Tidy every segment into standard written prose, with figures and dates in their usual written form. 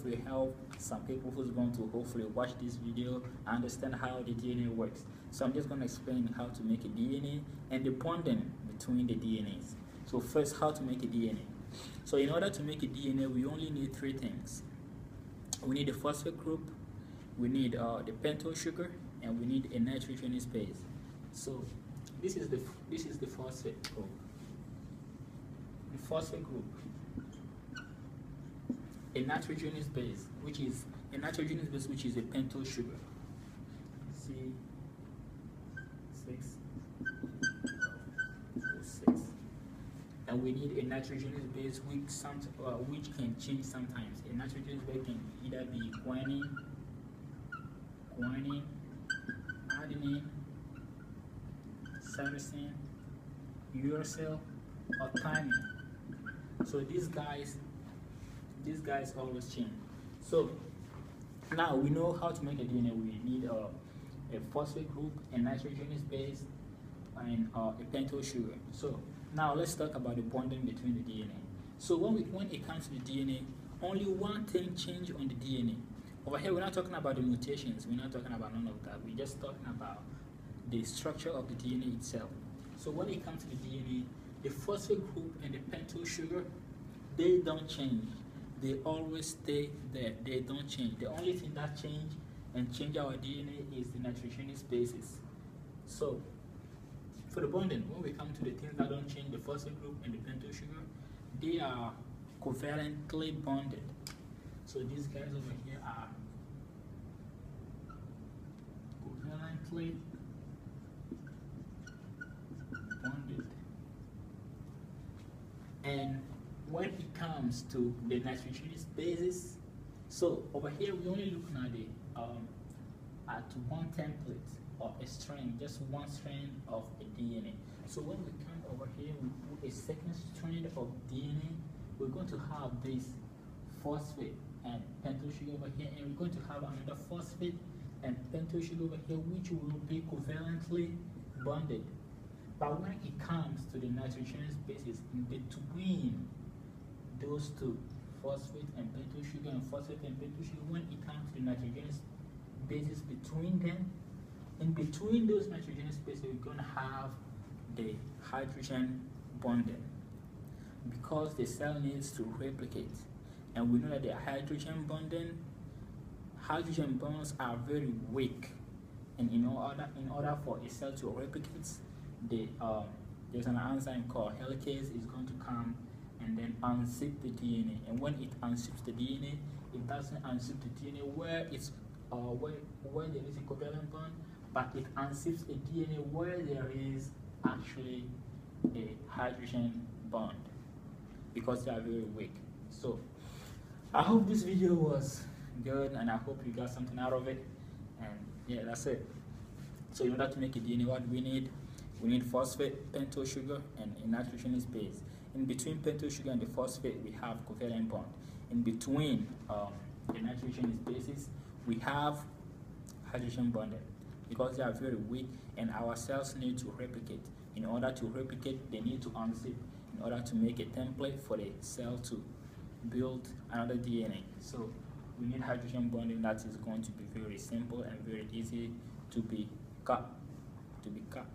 will help some people who's going to hopefully watch this video and understand how the DNA works. So I'm just going to explain how to make a DNA and the bonding between the DNAs. So first, how to make a DNA. So in order to make a DNA, we only need three things. We need a phosphate group, we need the pentose sugar, and we need a nitrogenous base. So this is the phosphate group. The phosphate group, a nitrogenous base, which is a pentose sugar. C6, and we need a nitrogenous base which can change sometimes. A nitrogenous base can either be guanine, adenine, cytosine, uracil, or thymine. So these guys always change. So now we know how to make a DNA. We need a phosphate group, a nitrogenous base, and a pentose sugar. So now let's talk about the bonding between the DNA. So when it comes to the DNA, only one thing changes on the DNA. Over here, we're not talking about the mutations. We're not talking about none of that. We're just talking about the structure of the DNA itself. So when it comes to the DNA, the phosphate group and the pentose sugar, they don't change. They always stay there. They don't change. The only thing that change our DNA is the nitrogenous bases. So for the bonding, when we come to the things that don't change, the phosphate group and the pentose sugar, they are covalently bonded. So these guys over here are covalently bonded. And when it comes to the nitrogenous bases, so over here we're only looking at one template or a strand, just one strand of a DNA. So when we come over here, we put a second strand of DNA. We're going to have this phosphate and pentose sugar over here, and we're going to have another phosphate and pentose sugar over here, which will be covalently bonded. But when it comes to the nitrogenous bases, in between those two, phosphate and pentose sugar and phosphate and pentose sugar, when it comes to the nitrogenous bases between them, in between those nitrogenous bases, we're going to have the hydrogen bonding, because the cell needs to replicate. And we know that the hydrogen bonds are very weak, and in order for a cell to replicate, there's an enzyme called helicase is going to come and then unzip the DNA. And when it unzips the DNA, it doesn't unzip the DNA where there is a covalent bond, but it unzips the DNA where there is actually a hydrogen bond, because they are very weak. So I hope this video was good, and I hope you got something out of it. And yeah, that's it. So in order to make a DNA, what do we need? We need phosphate, pentose sugar, and a nitrogenous base. In between pentose sugar and the phosphate, we have covalent bond. In between the nitrogenous bases, we have hydrogen bonding, because they are very weak, and our cells need to replicate. In order to replicate, they need to unzip in order to make a template for the cell to build another DNA. So we need hydrogen bonding that is going to be very simple and very easy to be cut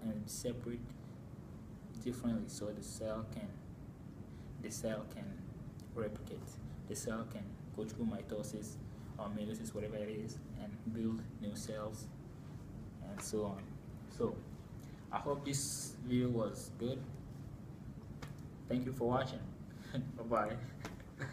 and separate differently, so the cell can replicate. The cell can go through mitosis or meiosis, whatever it is, and build new cells and so on. So I hope this video was good. Thank you for watching. Bye bye.